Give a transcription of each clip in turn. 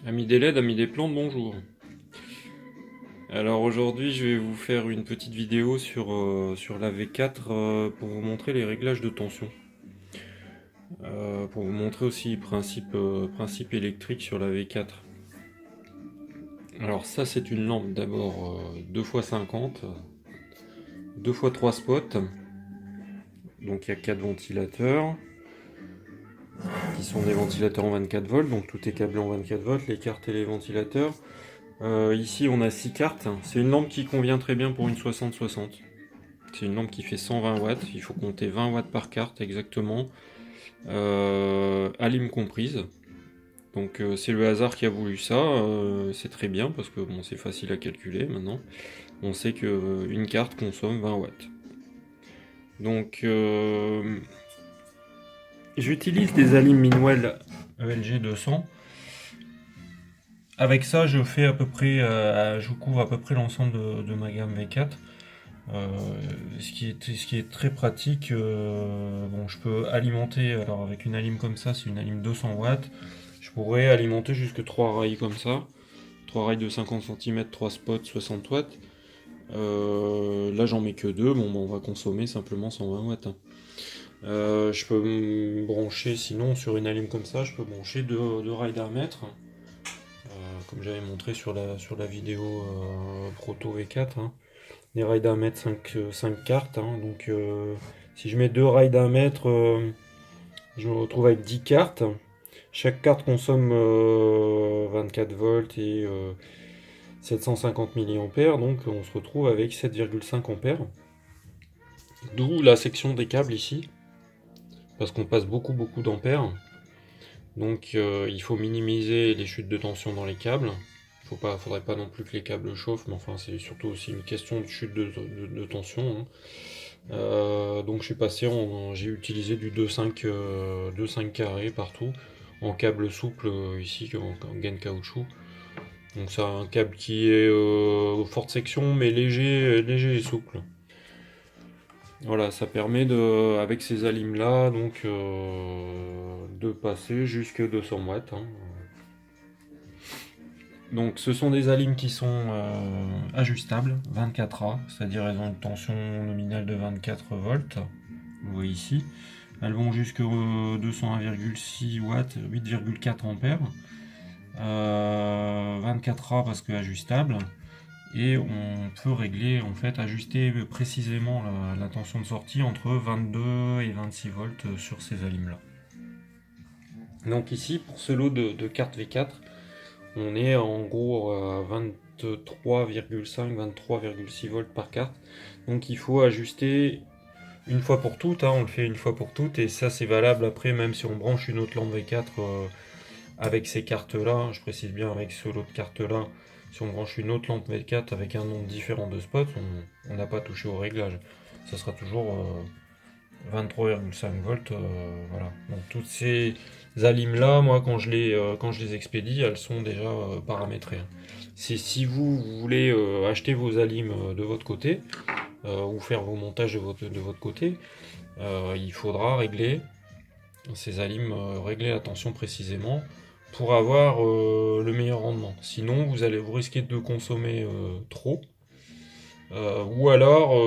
Amis des LED, amis des plantes, bonjour. Alors aujourd'hui je vais vous faire une petite vidéo sur la V4 pour vous montrer les réglages de tension. Pour vous montrer aussi le principe électrique sur la V4. Alors ça c'est une lampe d'abord 2x50, 2x3 spots. Donc il y a 4 ventilateurs qui sont des ventilateurs en 24 volts, donc tout est câblé en 24 volts, les cartes et les ventilateurs. Ici on a 6 cartes, c'est une lampe qui convient très bien pour une 60-60. C'est une lampe qui fait 120 watts, il faut compter 20 watts par carte exactement, alim comprise. Donc c'est le hasard qui a voulu ça, c'est très bien parce que bon, c'est facile à calculer maintenant. On sait que une carte consomme 20 watts. Donc j'utilise des alims Minwell ELG 200. Avec ça, je fais à peu près, je couvre à peu près l'ensemble de ma gamme V4. Ce qui est très pratique. Bon, je peux alimenter, alors avec une alim comme ça, c'est une alim 200 watts. Je pourrais alimenter jusque 3 rails comme ça. 3 rails de 50 cm, 3 spots, 60 watts. Là, j'en mets que 2. Bon, on va consommer simplement 120 watts. Hein. Je peux me brancher, sinon, sur une alim comme ça, je peux brancher deux rails d'un mètre. Comme j'avais montré sur la vidéo Proto V4. Hein. Des rails d'un mètre, 5 cartes. Hein. Donc si je mets 2 rails d'un mètre, je me retrouve avec 10 cartes. Chaque carte consomme 24 volts et 750 mA. Donc on se retrouve avec 7,5 ampères. D'où la section des câbles ici. Parce qu'on passe beaucoup d'ampères. Donc il faut minimiser les chutes de tension dans les câbles. Faudrait pas non plus que les câbles chauffent, mais enfin c'est surtout aussi une question de chute de tension. Hein. Donc je suis passé j'ai utilisé du 2,5 carré partout, en câble souple ici, en gaine caoutchouc. Donc c'est un câble qui est forte section mais léger et souple. Voilà, ça permet avec ces alims là donc de passer jusque 200 watts. Hein. Donc ce sont des alims qui sont ajustables, 24A, c'est-à-dire elles ont une tension nominale de 24 volts, vous voyez ici. Elles vont jusqu'à 201,6 watts, 8,4 ampères. 24A parce que ajustable. Et on peut régler, en fait, ajuster précisément la tension de sortie entre 22 et 26 volts sur ces alims-là. Donc ici, pour ce lot de cartes V4, on est en gros à 23,5, 23,6 volts par carte. Donc il faut ajuster une fois pour toutes, hein, on le fait une fois pour toutes, et ça c'est valable après, même si on branche une autre lampe V4 avec ces cartes-là, je précise bien avec ce lot de cartes-là, si on branche une autre lampe V4 avec un nombre différent de spots, on n'a pas touché au réglage. Ça sera toujours 23,5 volts. Voilà. Donc toutes ces alims là, moi quand je les expédie, elles sont déjà paramétrées. Si vous voulez acheter vos alims de votre côté, ou faire vos montages de votre côté, il faudra régler ces alims, régler la tension précisément pour avoir le meilleur rendement. Sinon vous risquez de consommer trop. Ou alors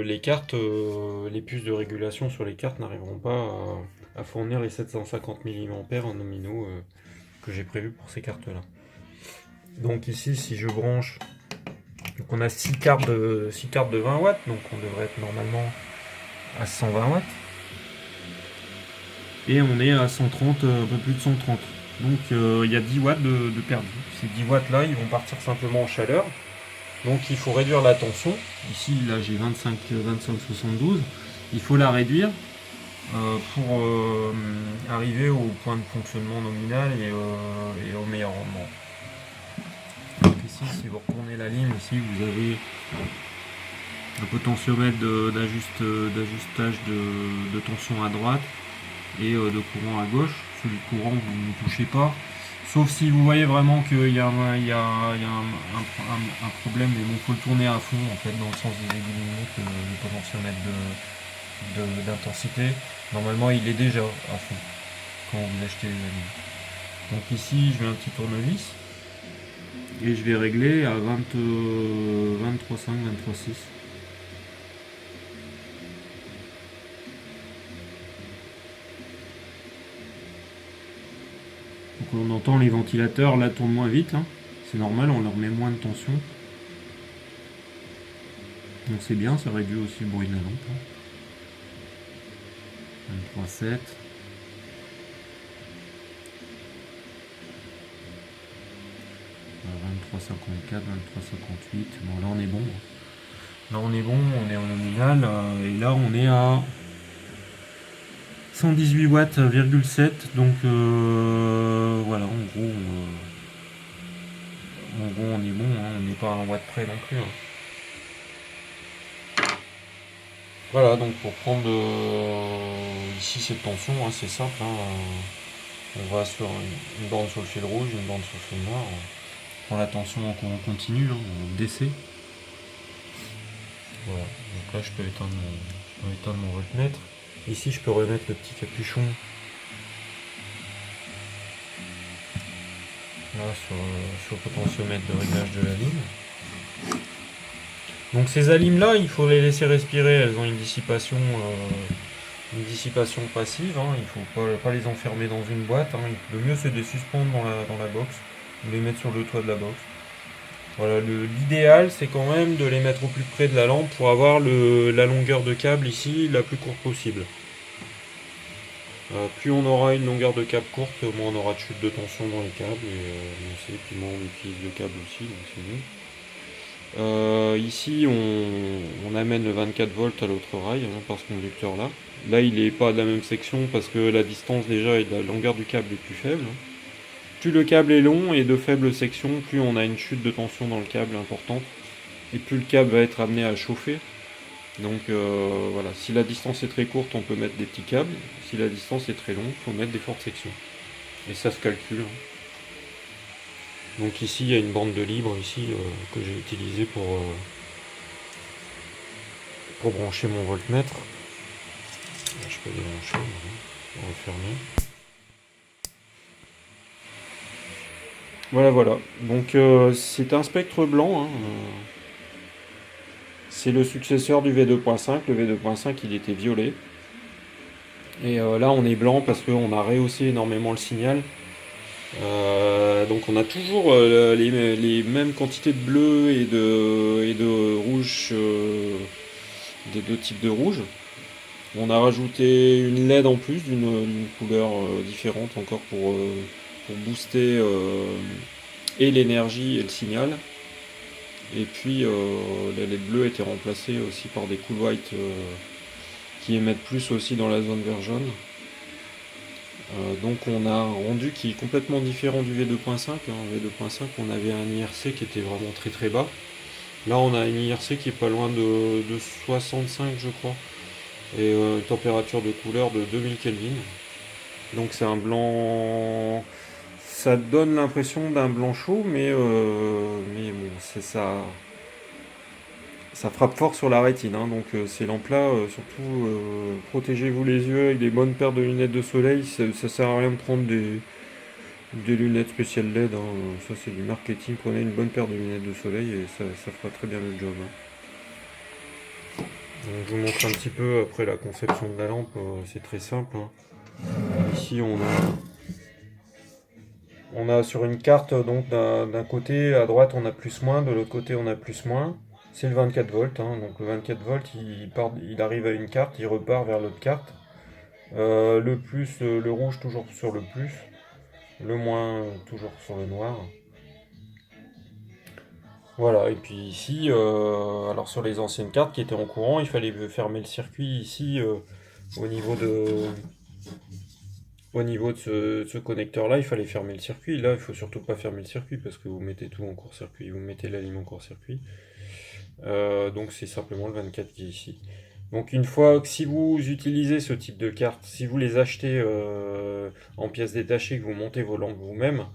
les cartes, les puces de régulation sur les cartes n'arriveront pas à fournir les 750 mA en nominaux que j'ai prévu pour ces cartes là. Donc ici si je branche, donc on a 6 cartes de 20 watts, donc on devrait être normalement à 120 watts. Et on est à 130, un peu plus de 130. Donc il y a 10 watts de perdu. Ces 10 watts là ils vont partir simplement en chaleur. Donc il faut réduire la tension. Ici, là j'ai 25-72. Il faut la réduire pour arriver au point de fonctionnement nominal et au meilleur rendement. Donc ici, si vous retournez la ligne, ici vous avez un potentiomètre d'ajustage de tension à droite et de courant à gauche. Celui de courant, vous ne touchez pas. Sauf si vous voyez vraiment qu'il y a un problème, mais bon, il faut le tourner à fond en fait dans le sens des aiguilles lumineuses, le potentiomètre d'intensité. Normalement il est déjà à fond quand vous achetez les alims. Donc ici je mets un petit tournevis et je vais régler à 23,5, 23,6. Donc on entend les ventilateurs là tournent moins vite, hein. C'est normal, on leur met moins de tension. Donc c'est bien, ça réduit aussi le bruit de la lampe. 23,7. Voilà, 23,54, 23,58. Bon là on est bon. Là on est bon, on est en nominal. Et là on est à 118 watts,7. Donc voilà, en gros on est bon, hein. On n'est pas à 1 watt près non plus, hein. Voilà, donc pour prendre ici cette tension, hein, c'est simple, hein. On va sur une bande sur le fil rouge, une bande sur le fil noir. On prend la tension en continu, hein, en DC. Voilà, donc là je peux éteindre mon voltmètre. Ici je peux remettre le petit capuchon là sur le potentiomètre de réglage de la ligne. Donc ces alimes là, il faut les laisser respirer, elles ont une dissipation passive, hein. Il ne faut pas les enfermer dans une boîte, hein. Le mieux c'est de les suspendre dans la box, ou les mettre sur le toit de la box. Voilà, l'idéal c'est quand même de les mettre au plus près de la lampe pour avoir la longueur de câble ici la plus courte possible. Plus on aura une longueur de câble courte, moins on aura de chute de tension dans les câbles, et puis moins on utilise le câble aussi, donc c'est mieux. Ici on amène le 24 volts à l'autre rail, hein, par ce conducteur là. Là il n'est pas de la même section parce que la distance déjà et la longueur du câble est plus faible. Plus le câble est long et de faible section, plus on a une chute de tension dans le câble importante. Et plus le câble va être amené à chauffer. Donc voilà, si la distance est très courte, on peut mettre des petits câbles. Si la distance est très longue, il faut mettre des fortes sections. Et ça se calcule, hein. Donc ici, il y a une bande de libre ici que j'ai utilisée pour brancher mon voltmètre. Là, je peux débrancher, on va refermer. Voilà. Donc c'est un spectre blanc, hein. C'est le successeur du V2.5. Le V2.5 il était violet. Et là on est blanc parce qu'on a rehaussé énormément le signal. Donc on a toujours les mêmes quantités de bleu et de rouge, des deux types de rouge. On a rajouté une LED en plus d'une couleur différente encore pour booster et l'énergie et le signal. Et puis les LED bleus étaient remplacés aussi par des cool white qui émettent plus aussi dans la zone vert jaune. Donc on a un rendu qui est complètement différent du V2.5. V2.5 on avait un IRC qui était vraiment très très bas. Là on a une IRC qui est pas loin de 65 je crois. Et une température de couleur de 2000 Kelvin. Donc c'est un blanc. Ça donne l'impression d'un blanc chaud, mais bon, c'est ça. Ça frappe fort sur la rétine, hein. Donc ces lampes-là, surtout protégez-vous les yeux avec des bonnes paires de lunettes de soleil. Ça sert à rien de prendre des lunettes spéciales LED, hein. Ça c'est du marketing. Prenez une bonne paire de lunettes de soleil et ça fera très bien le job, hein. Donc, je vous montre un petit peu après la conception de la lampe. C'est très simple, hein. Ici on a sur une carte, donc d'un côté à droite on a plus moins, de l'autre côté on a plus moins. C'est le 24 volts, hein. Donc le 24 volts il arrive à une carte, il repart vers l'autre carte. Le plus, le rouge toujours sur le plus, le moins toujours sur le noir. Voilà, et puis ici, alors sur les anciennes cartes qui étaient en courant, il fallait fermer le circuit ici au niveau de, ce connecteur-là, il fallait fermer le circuit. Là, il faut surtout pas fermer le circuit parce que vous mettez tout en court-circuit, vous mettez l'aliment en court-circuit. Donc c'est simplement le 24 qui est ici. Donc une fois que si vous utilisez ce type de carte, si vous les achetez en pièces détachées, que vous montez vos lampes vous-même,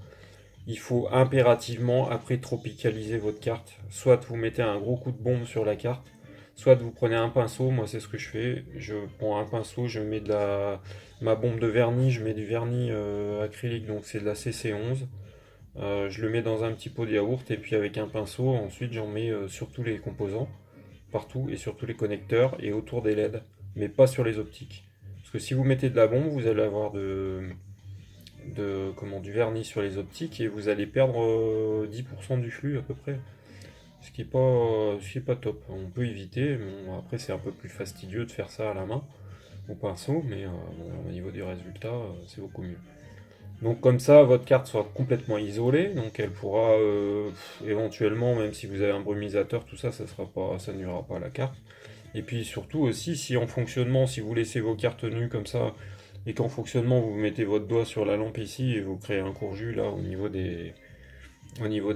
il faut impérativement après tropicaliser votre carte. Soit vous mettez un gros coup de bombe sur la carte, soit vous prenez un pinceau, moi c'est ce que je fais, je prends un pinceau, je mets ma bombe de vernis, je mets du vernis acrylique, donc c'est de la CC11. Je le mets dans un petit pot de yaourt et puis avec un pinceau, ensuite j'en mets sur tous les composants, partout et sur tous les connecteurs et autour des LED, mais pas sur les optiques. Parce que si vous mettez de la bombe, vous allez avoir du vernis sur les optiques et vous allez perdre 10% du flux à peu près. Ce qui est pas top. On peut éviter, bon, après c'est un peu plus fastidieux de faire ça à la main, au pinceau, mais bon, au niveau du résultat, c'est beaucoup mieux. Donc comme ça, votre carte sera complètement isolée, donc elle pourra éventuellement, même si vous avez un brumisateur, tout ça, ça nuira pas à la carte. Et puis surtout aussi, si en fonctionnement, si vous laissez vos cartes nues comme ça, et qu'en fonctionnement vous mettez votre doigt sur la lampe ici et vous créez un court-jus là au niveau de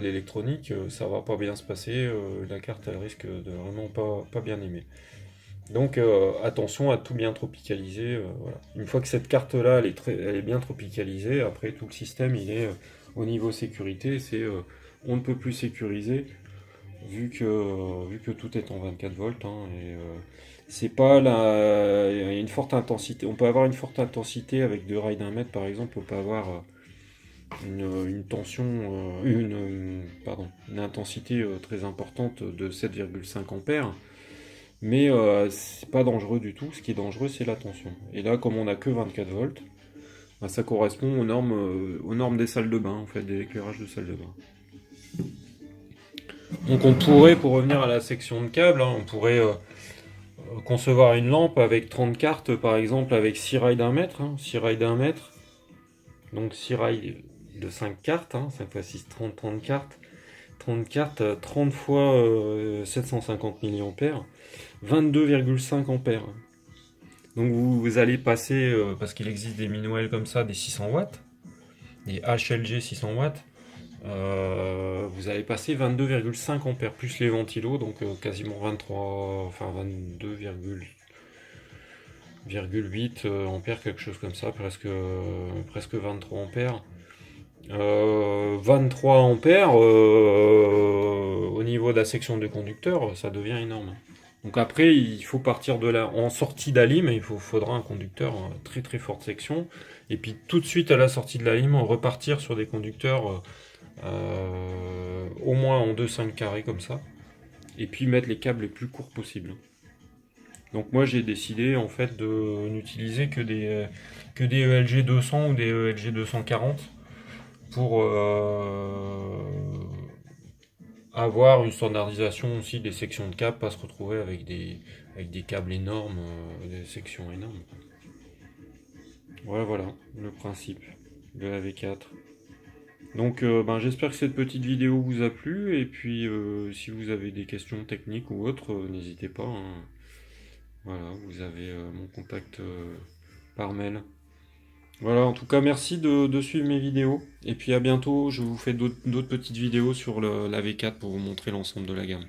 l'électronique, ça va pas bien se passer, la carte elle risque de vraiment pas bien aimer. Donc attention à tout bien tropicaliser. Voilà. Une fois que cette carte-là elle est bien tropicalisée, après tout le système il est au niveau sécurité, on ne peut plus sécuriser vu que tout est en 24 volts. Hein, et c'est pas la, il y a une forte intensité. On peut avoir une forte intensité avec deux rails d'1 mètre par exemple. On peut avoir une tension, une intensité très importante de 7,5 ampères. Mais c'est pas dangereux du tout. Ce qui est dangereux, c'est la tension. Et là, comme on n'a que 24 volts, bah, ça correspond aux normes des salles de bain, en fait, des éclairages de salles de bain. Donc on pourrait, pour revenir à la section de câbles, hein, on pourrait concevoir une lampe avec 30 cartes, par exemple, avec 6 rails d'1 mètre. 6 rails d'1 mètre. Donc 6 rails de 5 cartes. 5 x 6, 30 cartes. 30 cartes, 30 fois 750 mA. 22,5 ampères. Donc vous allez passer, parce qu'il existe des Minuel comme ça, des 600 watts, des HLG 600 watts, vous allez passer 22,5 ampères, plus les ventilos, donc quasiment 23, enfin 22,8 ampères, quelque chose comme ça, presque 23 ampères. 23 ampères au niveau de la section de conducteur, ça devient énorme. Donc après, il faut partir de là. En sortie d'Alim, il faudra un conducteur très très forte section. Et puis tout de suite à la sortie de l'Alim, repartir sur des conducteurs au moins en 2,5 carrés comme ça. Et puis mettre les câbles les plus courts possibles. Donc moi j'ai décidé en fait de n'utiliser que des ELG 200 ou des ELG 240 pour avoir une standardisation aussi des sections de câbles, pas se retrouver avec des câbles énormes, des sections énormes. Ouais, voilà, le principe de la V4. Donc j'espère que cette petite vidéo vous a plu, et puis si vous avez des questions techniques ou autres, n'hésitez pas. Hein. Voilà, vous avez mon contact par mail. Voilà, en tout cas, merci de suivre mes vidéos. Et puis à bientôt, je vous fais d'autres petites vidéos sur la V4 pour vous montrer l'ensemble de la gamme.